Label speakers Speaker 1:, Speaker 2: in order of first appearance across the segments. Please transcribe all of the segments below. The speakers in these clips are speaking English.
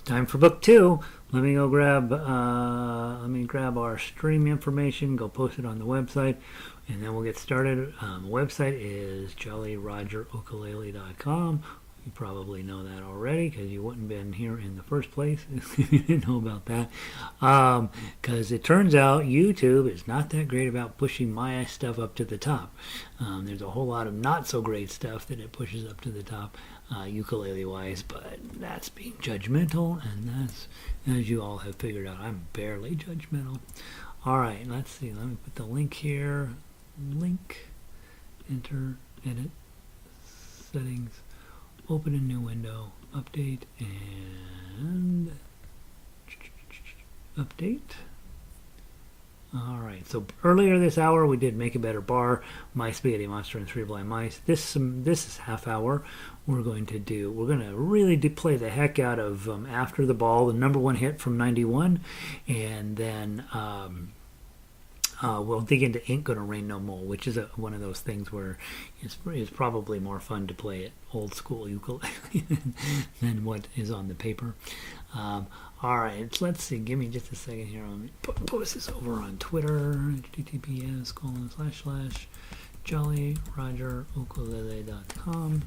Speaker 1: Time for book 2. Let me go grab our stream information, go post it on the website, and then we'll get started. The website is jollyrogerukulele.com. You probably know that already because you wouldn't have been here in the first place if you didn't know about that. Because it turns out YouTube is not that great about pushing my stuff up to the top. There's a whole lot of not so great stuff that it pushes up to the top ukulele-wise, but that's being judgmental, and that's, as you all have figured out, I'm barely judgmental. All right, let's see. Let me put the link here. Link, enter, edit, settings. Open a new window, update, and update. All right, so earlier this hour we did Make a Better Bar, My Spaghetti Monster, and Three Blind Mice. This is half hour. We're going to really play the heck out of After the Ball, the #1 hit from '91, and then we'll dig into Ain't Gonna Rain No More, which is one of those things where it's probably more fun to play it old school ukulele than what is on the paper. All right, let's see. Give me just a second here. Let me post this over on Twitter. https://jollyrogerukulele.com.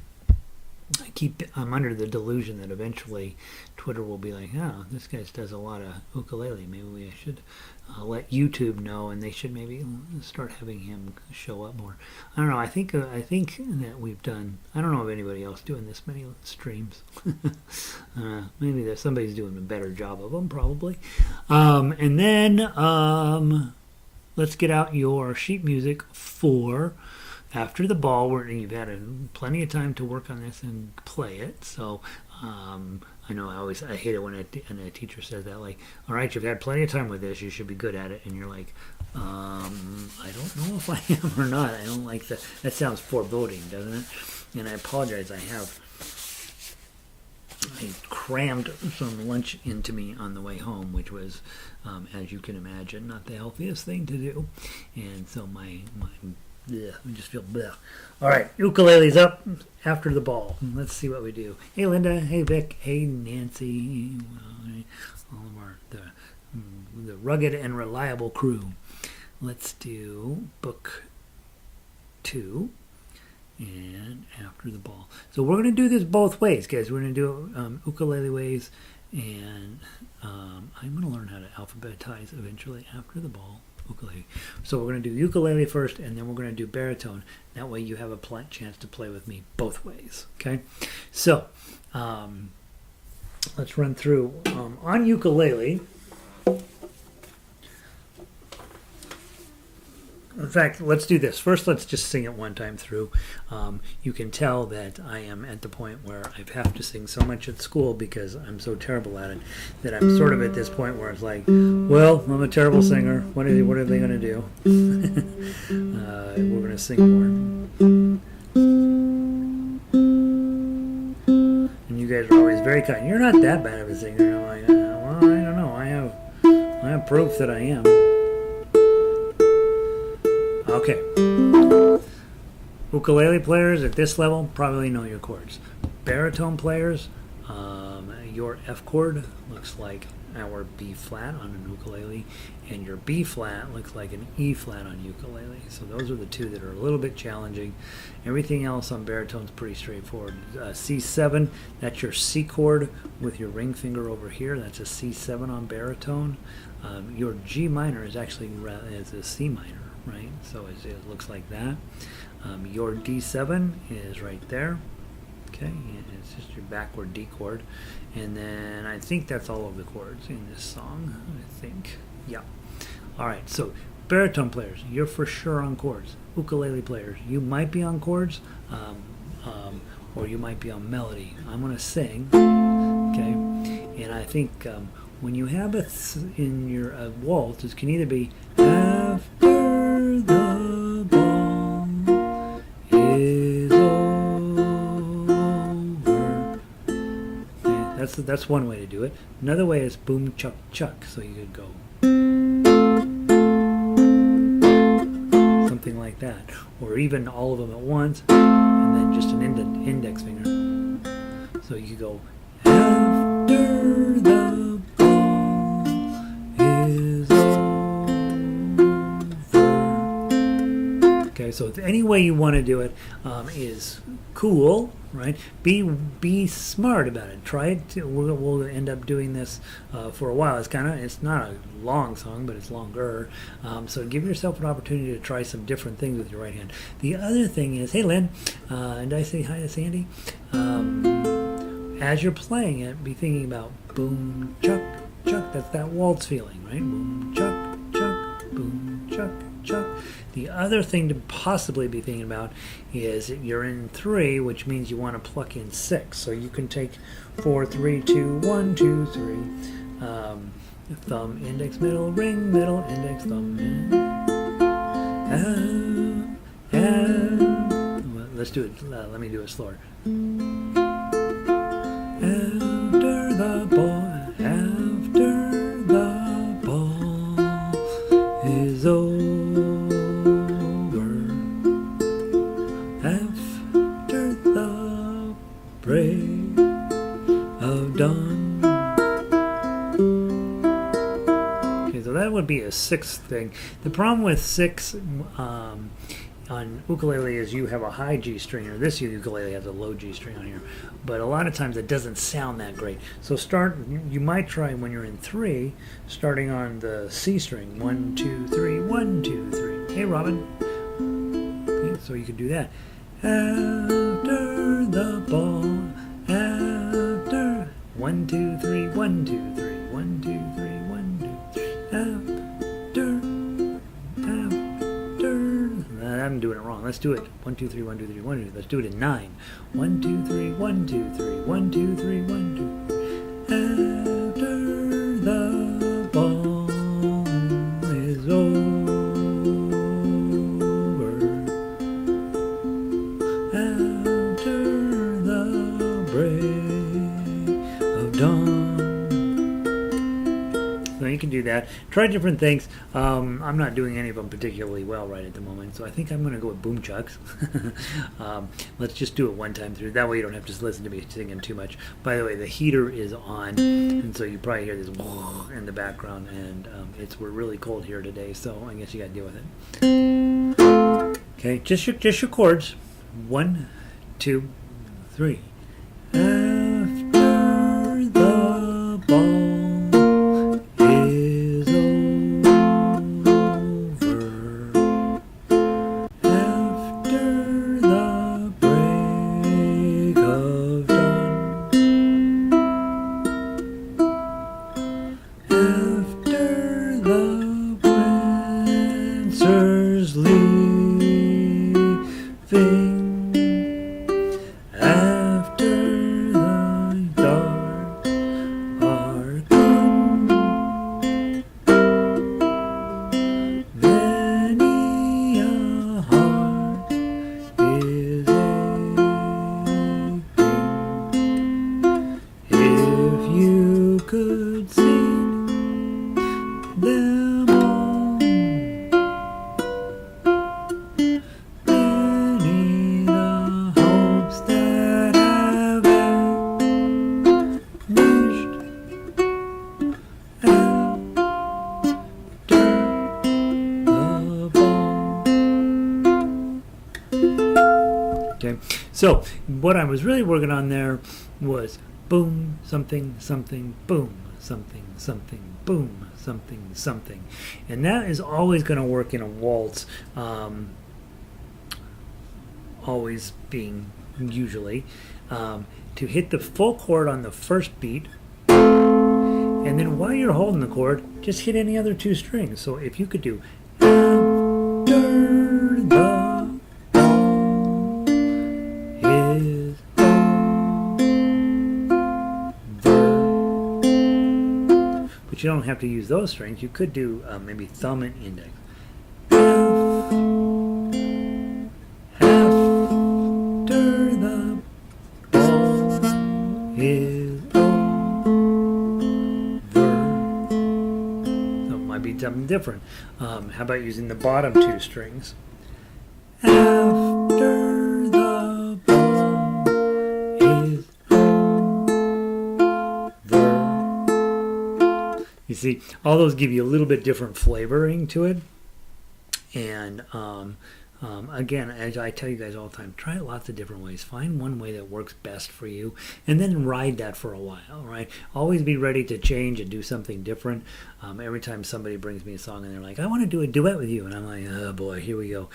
Speaker 1: I'm under the delusion that eventually Twitter will be like, oh, this guy does a lot of ukulele. Maybe we should let YouTube know, and they should maybe start having him show up more. I don't know. I think that we've done. I don't know of anybody else doing this many streams. Maybe somebody's doing a better job of them, probably. And then let's get out your sheet music for After the Ball, where you've had plenty of time to work on this and play it. So I know I hate it when a teacher says that, like, all right, you've had plenty of time with this, you should be good at it, and you're like, I don't know if I am or not. I don't like that. That sounds foreboding, doesn't it? And I apologize. I crammed some lunch into me on the way home, which was, as you can imagine, not the healthiest thing to do, and so my I just feel bleh. All right, ukulele's up. After the Ball. Let's see what we do. Hey, Linda. Hey, Vic. Hey, Nancy. All of our the rugged and reliable crew. Let's do book 2 and After the Ball. So we're going to do this both ways, guys. We're going to do ukulele ways, and I'm going to learn how to alphabetize eventually After the Ball. Ukulele. So we're going to do ukulele first, and then we're going to do baritone. That way you have a chance to play with me both ways. Okay? So let's run through. On ukulele, in fact, let's do this. First, let's just sing it one time through. You can tell that I am at the point where I have to sing so much at school because I'm so terrible at it that I'm sort of at this point where it's like, well, I'm a terrible singer. What are they going to do? We're going to sing more. And you guys are always very kind. You're not that bad of a singer. I'm like, well, I don't know. I have proof that I am. Okay. Ukulele players at this level probably know your chords. Baritone players, your F chord looks like our B flat on an ukulele, and your B flat looks like an E flat on ukulele. So those are the two that are a little bit challenging. Everything else on baritone is pretty straightforward. C7, that's your C chord with your ring finger over here. That's a C7 on baritone. Your G minor is actually is a C minor. Right, so it looks like that. Your D7 is right there. Okay, and it's just your backward D chord, and then I think that's all of the chords in this song. I think, yeah. All right, so baritone players, you're for sure on chords. Ukulele players, you might be on chords, or you might be on melody. I'm going to sing, okay, and I think when you have in your waltz, it can either be after the ball is over. Okay, that's one way to do it. Another way is boom chuck chuck. So you could go something like that, or even all of them at once, and then just an index finger. So you go after the ball is over. Okay, so any way you want to do it is cool, right? Be smart about it. Try it. We'll end up doing this for a while. It's not a long song, but it's longer. So give yourself an opportunity to try some different things with your right hand. The other thing is, hey Lynn, and I say hi to Sandy. As you're playing it, be thinking about boom, chuck, chuck. That's that waltz feeling, right? Boom, chuck, chuck, boom, chuck, chuck. The other thing to possibly be thinking about is you're in 3, which means you want to pluck in 6. So you can take 4, 3, 2, 1, 2, 3. Thumb, index, middle, ring, middle, index, thumb. Well, let's do it. Let me do it slower. After the ball is over. Break of dawn. Okay, so that would be a 6th thing. The problem with 6 on ukulele is you have a high G string, or this ukulele has a low G string on here, but a lot of times it doesn't sound that great. So you might try when you're in 3, starting on the C string, 1, 2, 3, 1, 2, 3. Hey Robin. Okay, so you could do that. After the ball, after 1, 2, 3, 1, 2, 3, 1, 2, 3, 1, 2, 3. After. I'm doing it wrong. Let's do it. 1, 2, 3, 1, 2, 3, 1, 2. Let's do it in 9. 1, 2, 3, 1, 2, 3, 1, 2, 3, 1, 2. After the ball is over. So you can do that. Try different things. I'm not doing any of them particularly well right at the moment, so I think I'm going to go with boom chucks. Let's just do it one time through. That way you don't have to listen to me singing too much. By the way, the heater is on, and so you probably hear this in the background, and we're really cold here today, so I guess you got to deal with it. Okay, just your chords. 1, 2, 3. After the ball is over, after the break of dawn, after the winter's leaving, could sing them all. Many the hopes that have vanished after the ball. Okay, so what I was really working on there was boom, something, something, boom, something, something, boom, something, something. And that is always going to work in a waltz, always being usually, to hit the full chord on the first beat, and then while you're holding the chord, just hit any other 2 strings. So if you could do after the ball is you don't have to use those strings. You could do maybe thumb and index. After the ball is over. So it might be something different. How about using the bottom 2 strings? After the ball is over. You see, all those give you a little bit different flavoring to it. And again, as I tell you guys all the time, try it lots of different ways. Find one way that works best for you, and then ride that for a while, right? Always be ready to change and do something different. Every time somebody brings me a song and they're like, I want to do a duet with you, and I'm like, oh boy, here we go.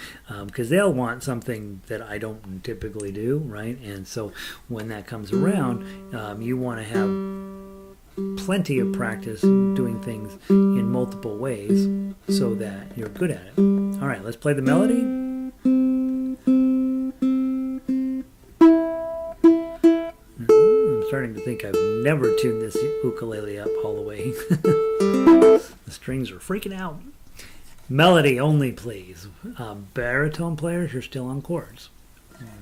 Speaker 1: Because they'll want something that I don't typically do, right? And so when that comes around, you want to have plenty of practice doing things in multiple ways so that you're good at it. All right, let's play the melody. I'm starting to think I've never tuned this ukulele up all the way. The strings are freaking out. Melody only, please. Baritone players, you're still on chords.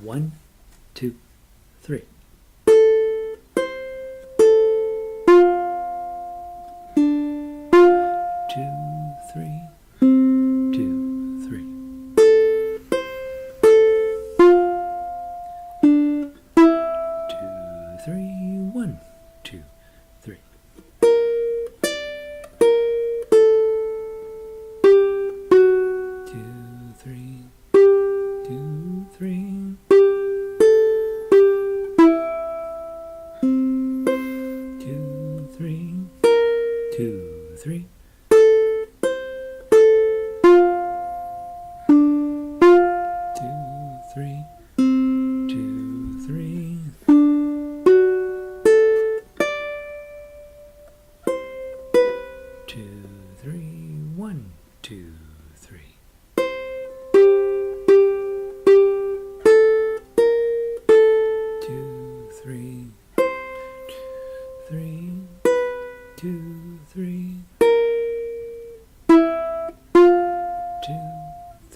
Speaker 1: 1, 2, 3.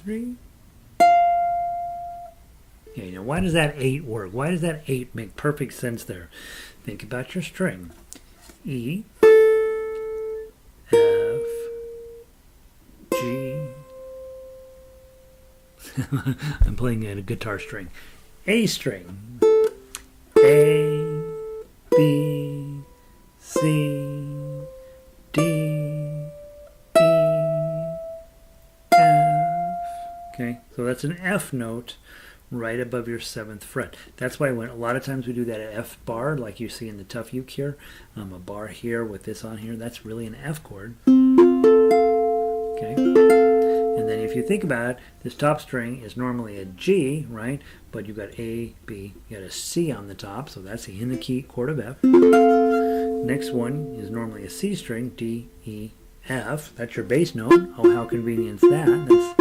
Speaker 1: 3. Yeah, you know, why does that 8 work? Why does that 8 make perfect sense there? Think about your string. E, F, G. I'm playing a guitar string. A string. A, B, C, D, E, F. Okay, so that's an F note right above your 7th fret. That's why when a lot of times we do that F bar, like you see in the Tough Uke here, a bar here with this on here, that's really an F chord. Okay, and then if you think about it, this top string is normally a G, right? But you've got A, B, you got a C on the top, so that's the in the key chord of F. Next one is normally a C string, D, E, F. That's your bass note. Oh, how convenient is that? That's,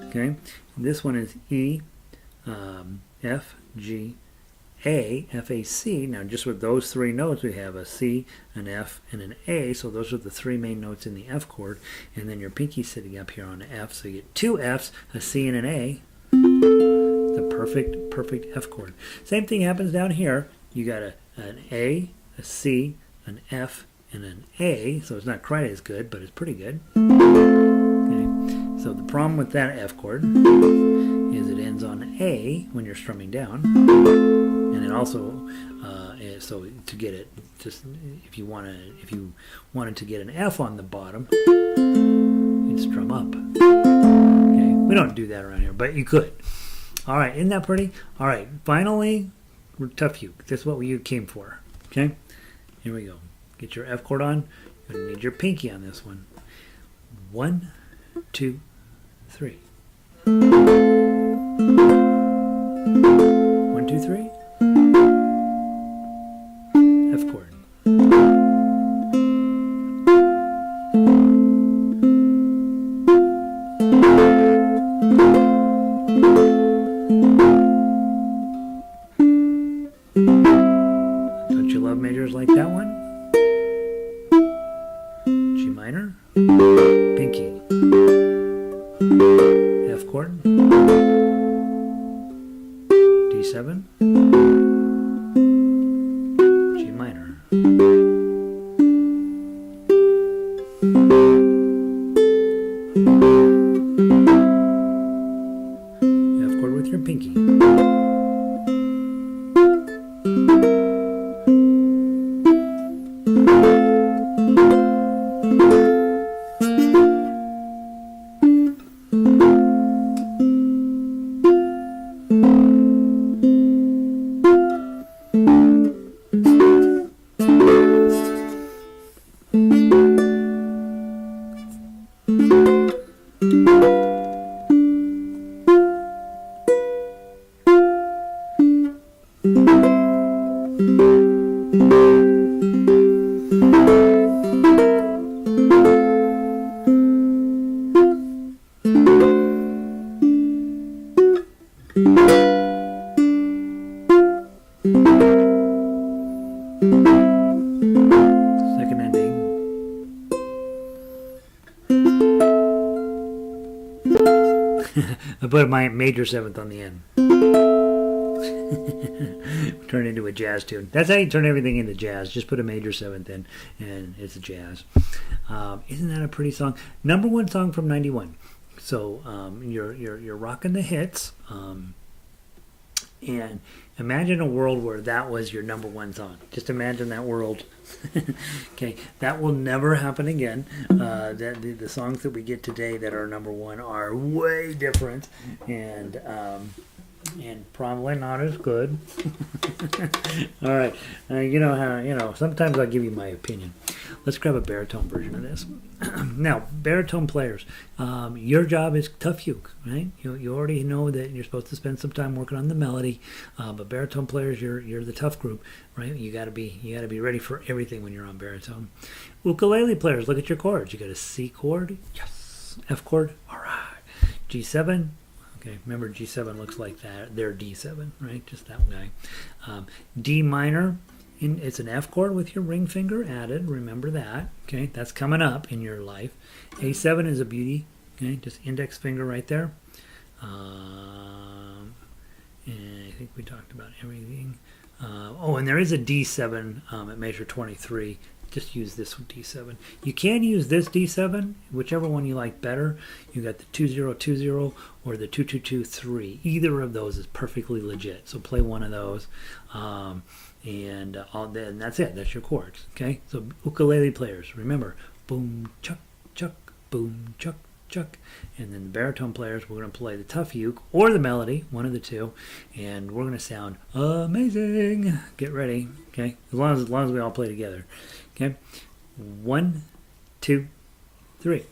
Speaker 1: okay. This one is E, F, G, A, F, A, C. Now, just with those 3 notes, we have a C, an F, and an A. So those are the 3 main notes in the F chord. And then your pinky sitting up here on an F. So you get 2 Fs, a C, and an A. The perfect F chord. Same thing happens down here. You got an A, a C, an F, and an A. So it's not quite as good, but it's pretty good. Okay. So the problem with that F chord is it ends on A when you're strumming down, and it also so to get it, just if you wanted to get an F on the bottom, you'd strum up. Okay, we don't do that around here, but you could. All right, isn't that pretty? All right, finally, we're Tough Uke. That's what you came for. Okay, here we go. Get your F chord on. You're gonna need your pinky on this one. 1, 2, 3. 1, 2, 3. F chord. Don't you love majors like that one? G minor. Pinky. F chord. D7, G minor, F chord with your pinky, I put my major seventh on the end. Turn into a jazz tune. That's how you turn everything into jazz. Just put a major seventh in, and it's a jazz. Isn't that a pretty song? Number one song from '91. So you're rocking the hits. And imagine a world where that was your number one song. Just imagine that world. Okay, that will never happen again. The songs that we get today that are number one are way different, and probably not as good. All right, you know how sometimes I'll give you my opinion. Let's grab a baritone version of this. Now, baritone players, your job is tough uke, right? You already know that you're supposed to spend some time working on the melody, but baritone players, you're the tough group, right? You got to be ready for everything when you're on baritone. Ukulele players, look at your chords. You got a C chord, yes. F chord, all right. G7. Okay, remember G7 looks like that. They're D7, right? Just that guy. D minor, it's an F chord with your ring finger added. Remember that. Okay, that's coming up in your life. A7 is a beauty. Okay, just index finger right there. And I think we talked about everything. And there is a D7 at measure 23. Just use this D7. You can use this D7, whichever one you like better. You got the 2020 or the 2223. Either of those is perfectly legit. So play one of those, and that's it. That's your chords. Okay. So ukulele players, remember, boom chuck chuck, boom chuck chuck, and then the baritone players, we're going to play the tough uke or the melody, one of the two, and we're going to sound amazing. Get ready. Okay. As long as we all play together. Okay, 1, 2, 3.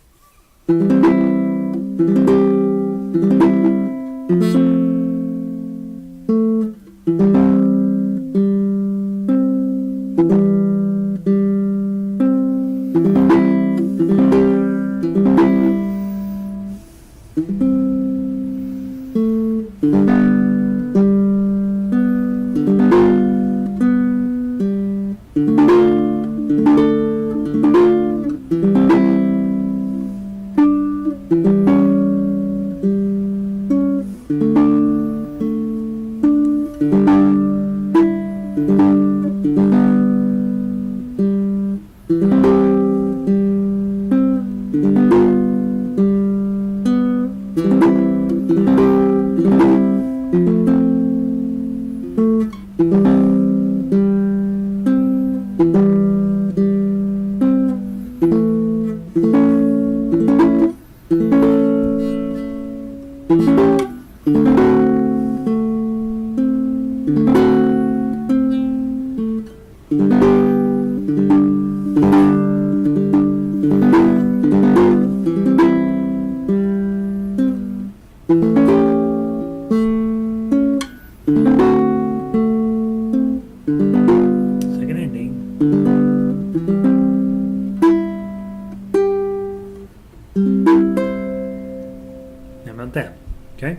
Speaker 1: That. Okay,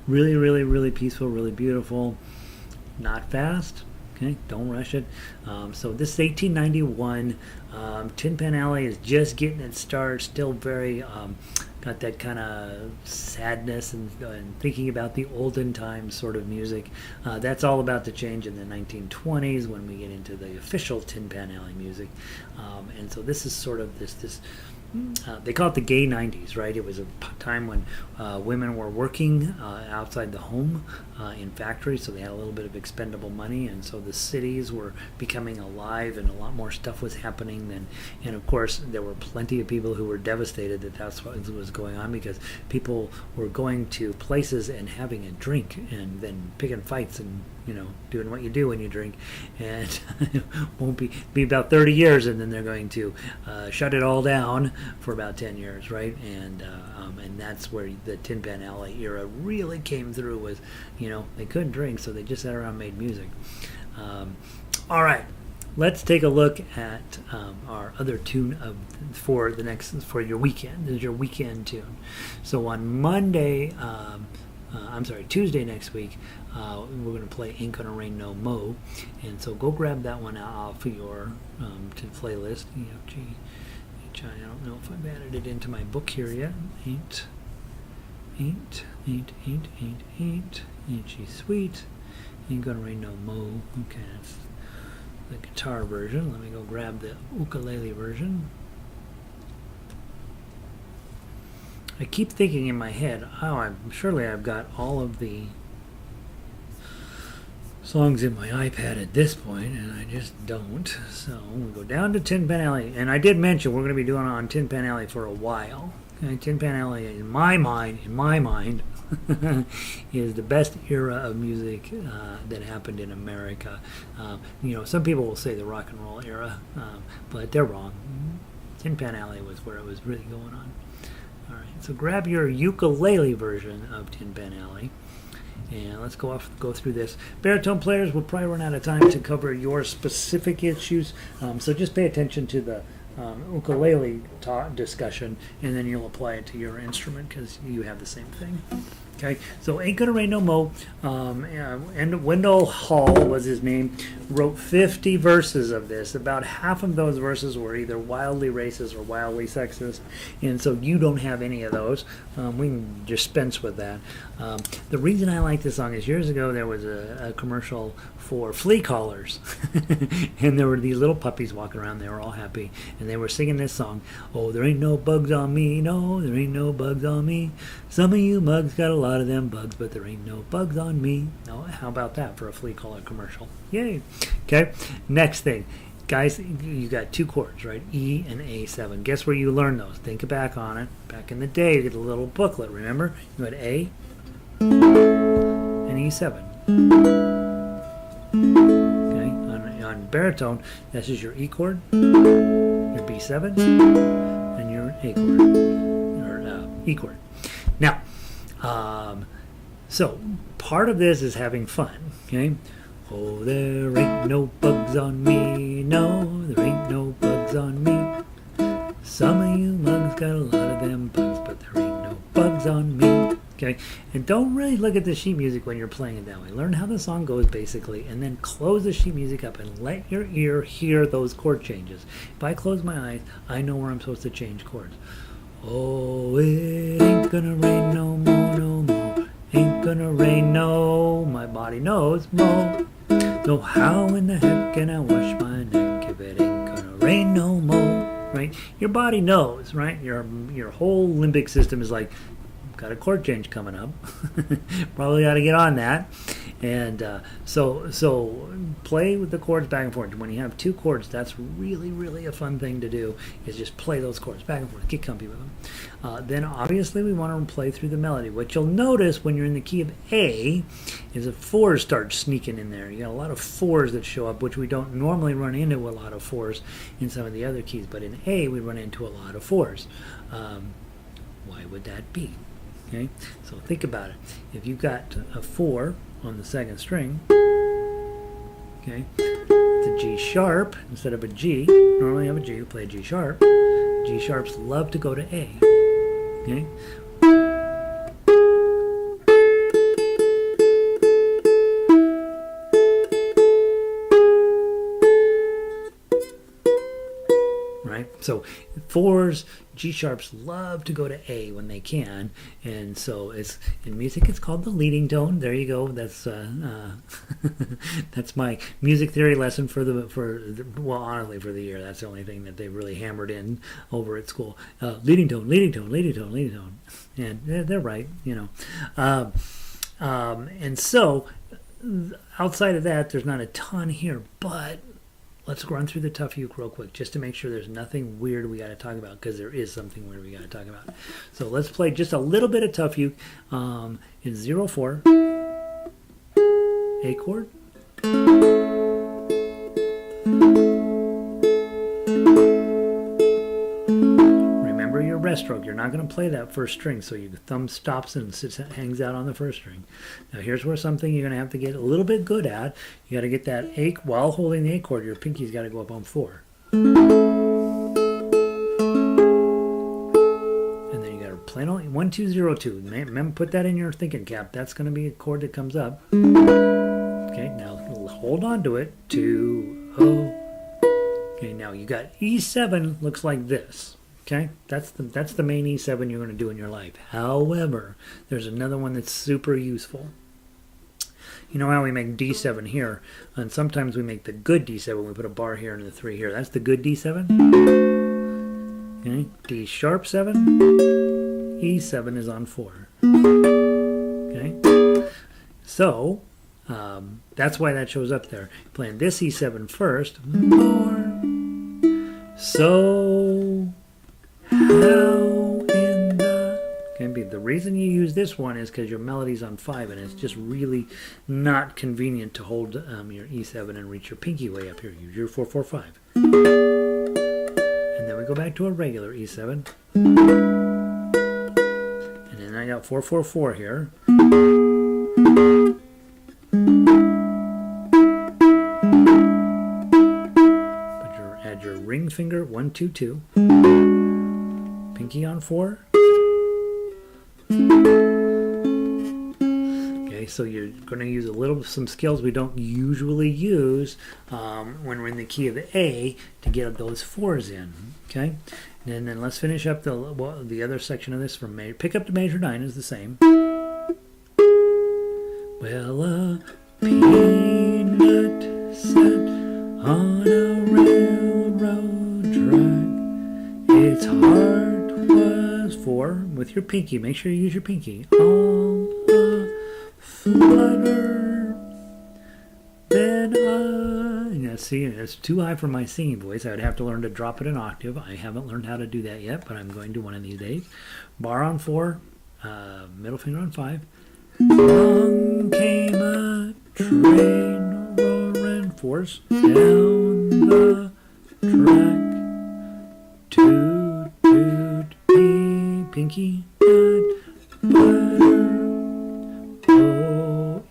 Speaker 1: really peaceful, really beautiful, not fast. Okay, don't rush it. So this is 1891. Tin Pan Alley is just getting its start, still very got that kind of sadness and thinking about the olden times sort of music. That's all about to change in the 1920s when we get into the official Tin Pan Alley music. And so this is sort of this they call it the gay 90s, right? It was a time when women were working outside the home in factories, so they had a little bit of expendable money, and so the cities were becoming alive and a lot more stuff was happening then. And of course there were plenty of people who were devastated that that's what was going on, because people were going to places and having a drink and then picking fights and doing what you do when you drink, and it won't be about 30 years, and then they're going to shut it all down for about 10 years, right? And that's where the Tin Pan Alley era really came through. Was they couldn't drink, so they just sat around and made music. All right, let's take a look at our other tune for your weekend. This is your weekend tune. So on Tuesday next week, we're going to play Ain't Gonna Rain No Mo, and so go grab that one off your to playlist. I don't know if I've added it into my book here yet. 8, 8, 8, 8, 8, G sweet. Ain't gonna rain no mo. Okay, that's the guitar version. Let me go grab the ukulele version. I keep thinking in my head, oh, surely I've got all of the songs in my iPad at this point, and I just don't. So we go down to Tin Pan Alley, and I did mention we're going to be doing it on Tin Pan Alley for a while. Okay, Tin Pan Alley, in my mind, is the best era of music that happened in America. Some people will say the rock and roll era, but they're wrong. Tin Pan Alley was where it was really going on. All right, so grab your ukulele version of Tin Pan Alley. And let's go through this. Baritone players will probably run out of time to cover your specific issues, so just pay attention to the ukulele discussion, and then you'll apply it to your instrument because you have the same thing. Okay, so Ain't Gonna Rain No Mo, and Wendell Hall was his name, wrote 50 verses of this. About half of those verses were either wildly racist or wildly sexist, and so you don't have any of those. We can dispense with that. The reason I like this song is years ago there was a commercial for flea collars, and there were these little puppies walking around. They were all happy, and they were singing this song. Oh, there ain't no bugs on me, no, there ain't no bugs on me. Some of you mugs got a lot of them bugs, but there ain't no bugs on me. Oh, how about that for a flea collar commercial? Yay. Okay, next thing. Guys, you got two chords, right? E and A7. Guess where you learned those? Think back on it. Back in the day, you did a little booklet, remember? You had A and E7. Okay, on baritone, this is your E chord, your B7, and your A chord, or E chord. Now, so part of this is having fun, okay? Oh, there ain't no bugs on me, no, there ain't no bugs on me. Some of you mugs got a lot of them bugs, but there ain't no bugs on me. Okay, and don't really look at the sheet music when you're playing it that way. Learn how the song goes basically, and then close the sheet music up and let your ear hear those chord changes. If I close my eyes, I know where I'm supposed to change chords. Oh, it ain't gonna rain no more, no more. Ain't gonna rain, no. My body knows, mo. So how in the heck can I wash my neck if it ain't gonna rain no more? Right? Your body knows, right? Your whole limbic system is like, got a chord change coming up. Probably got to get on that. And so play with the chords back and forth. When you have two chords, that's really, really a fun thing to do, is just play those chords back and forth. Get comfy with them. Then obviously we want to play through the melody. What you'll notice when you're in the key of A is that fours start sneaking in there. You got a lot of fours that show up, which we don't normally run into a lot of fours in some of the other keys. But in A, we run into a lot of fours. Why would that be? Okay, so think about it. If you've got a 4 on the second string, okay, it's a G sharp instead of a G. Normally you have a G, you play a G sharp. G sharps love to go to A. Okay. Right? So 4s, G sharps love to go to A when they can, and so it's in music it's called the leading tone. There you go. That's that's my music theory lesson well, honestly, for the year. That's the only thing that they really hammered in over at school. Leading tone, leading tone, leading tone, leading tone, and they're right, you know. And so outside of that, there's not a ton here, but let's run through the tough uke real quick just to make sure there's nothing weird we got to talk about, because there is something weird we got to talk about. So let's play just a little bit of tough uke in 0-4, A chord, remember your rest stroke. You're not going to play that first string, so your thumb stops and hangs out on the first string. Now here's where something you're going to have to get a little bit good at. You got to get that A, while holding the A chord, your pinky's got to go up on 4. And then you got to play 1, 2, 0, 2. Remember, put that in your thinking cap. That's going to be a chord that comes up. Okay, now hold on to it. 2, 0. Okay, now you got E7 looks like this. Okay, that's the main E7 you're going to do in your life. However, there's another one that's super useful. You know how we make D7 here, and sometimes we make the good D7. We put a bar here and the 3 here. That's the good D7. Okay, D sharp 7, E7 is on 4. Okay, so that's why that shows up there. Playing this E7 first, more. So how in the... Okay, the reason you use this one is because your melody's on 5, and it's just really not convenient to hold your E7 and reach your pinky way up here. Use your 4-4-5. And then we go back to a regular E7. And then I got 4-4-4 here. Add your ring finger, 1, 2, 2. Pinky on 4. Okay, so you're going to use some skills we don't usually use when we're in the key of the A to get those 4s in. Okay, and then let's finish up the other section of this from major. Pick up to major 9 is the same. Well, a peanut sat on a railroad track. Its heart was 4 with your pinky. Make sure you use your pinky. All a flutter. Then see, it's too high for my singing voice. I would have to learn to drop it an octave. I haven't learned how to do that yet, but I'm going to one of these days. Bar on 4, middle finger on 5. Along came a train roaring 4s down the track. Toot, toot, pinky, nut, butter. Oh,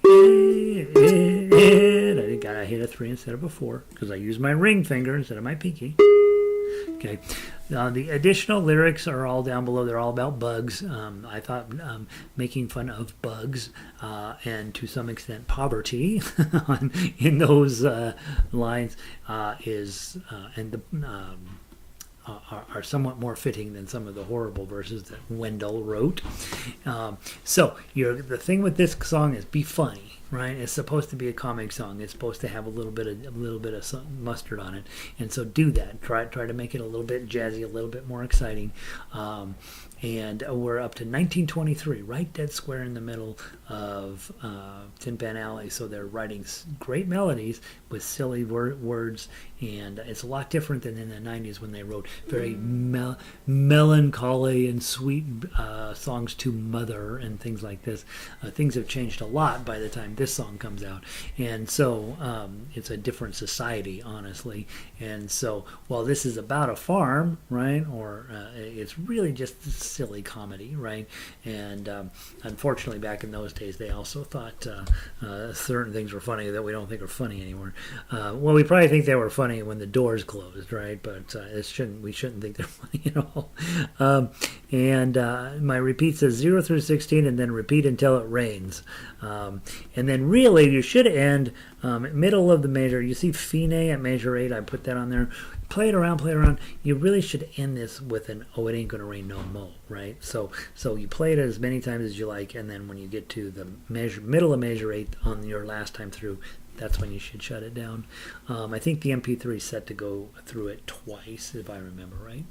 Speaker 1: I hit a 3 instead of a 4 because I used my ring finger instead of my pinky. Okay, the additional lyrics are all down below. They're all about bugs. I thought making fun of bugs and to some extent poverty in those lines are somewhat more fitting than some of the horrible verses that Wendell wrote. So the thing with this song is be funny. Right, it's supposed to be a comic song. It's supposed to have a little bit of mustard on it, and so do that. Try to make it a little bit jazzy, a little bit more exciting. And we're up to 1923, right dead square in the middle of Tin Pan Alley. So they're writing great melodies with silly words, and it's a lot different than in the 90s when they wrote very melancholy and sweet songs to mother and things like this. Things have changed a lot by the time this song comes out, and so it's a different society, honestly. And so while this is about a farm, right, or it's really just silly comedy, right? And unfortunately, back in those days, they also thought certain things were funny that we don't think are funny anymore. Well, we probably think they were funny when the doors closed, right? But we shouldn't think they're funny at all. And my repeat says 0 through 16, and then repeat until it rains. And then really, you should end middle of the major. You see Fine at major 8. I put that on there. Play it around. You really should end this with an "Oh, it ain't gonna rain no more," right? So you play it as many times as you like, and then when you get to the middle of major 8 on your last time through, that's when you should shut it down. I think the MP3 is set to go through it twice, if I remember right.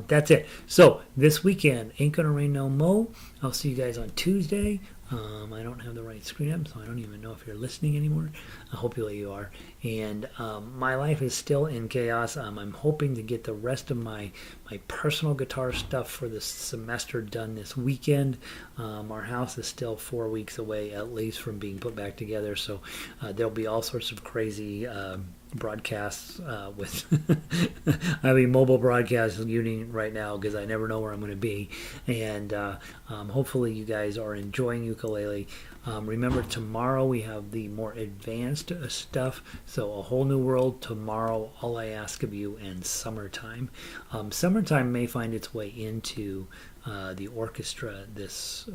Speaker 1: That's it. So this weekend, ain't gonna rain no mo. I'll see you guys on Tuesday. I don't have the right screen up, so I don't even know if you're listening anymore. Hopefully you are. And my life is still in chaos. I'm hoping to get the rest of my personal guitar stuff for the semester done this weekend. Our house is still 4 weeks away, at least, from being put back together. So there'll be all sorts of crazy broadcasts with I have a mobile broadcast unit right now because I never know where I'm going to be, and hopefully you guys are enjoying ukulele. Remember, tomorrow we have the more advanced stuff. So, A Whole New World tomorrow, All I Ask of You, and Summertime. Summertime may find its way into the orchestra this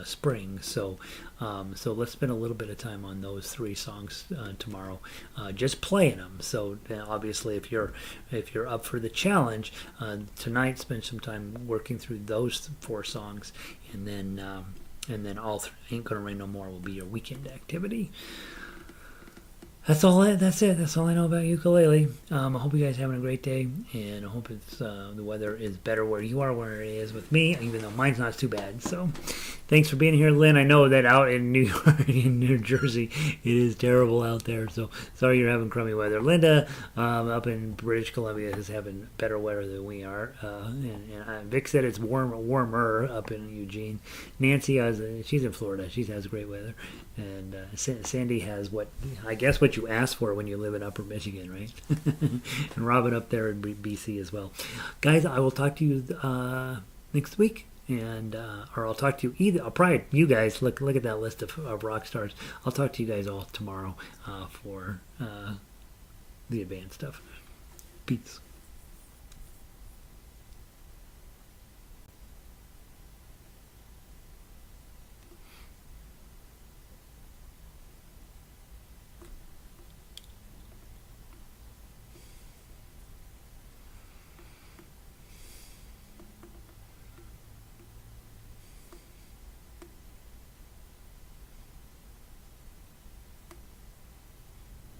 Speaker 1: spring. So let's spend a little bit of time on those three songs tomorrow, just playing them. So obviously, if you're up for the challenge tonight, spend some time working through those four songs, and then Ain't Gonna Rain No More will be your weekend activity. That's all. That's it. That's all I know about ukulele. I hope you guys are having a great day, and I hope it's the weather is better where you are, where it is with me, even though mine's not too bad. So, thanks for being here, Lynn. I know that out in New York, in New Jersey, it is terrible out there. So sorry you're having crummy weather. Linda, up in British Columbia, is having better weather than we are. And Vic said it's warmer up in Eugene. Nancy, she's in Florida. She has great weather. And Sandy has what you asked for when you live in Upper Michigan, right? And Robin up there in BC as well. Guys, I will talk to you next week, and or I'll talk to you either. I'll probably you guys look at that list of rock stars. I'll talk to you guys all tomorrow for the advanced stuff. Peace.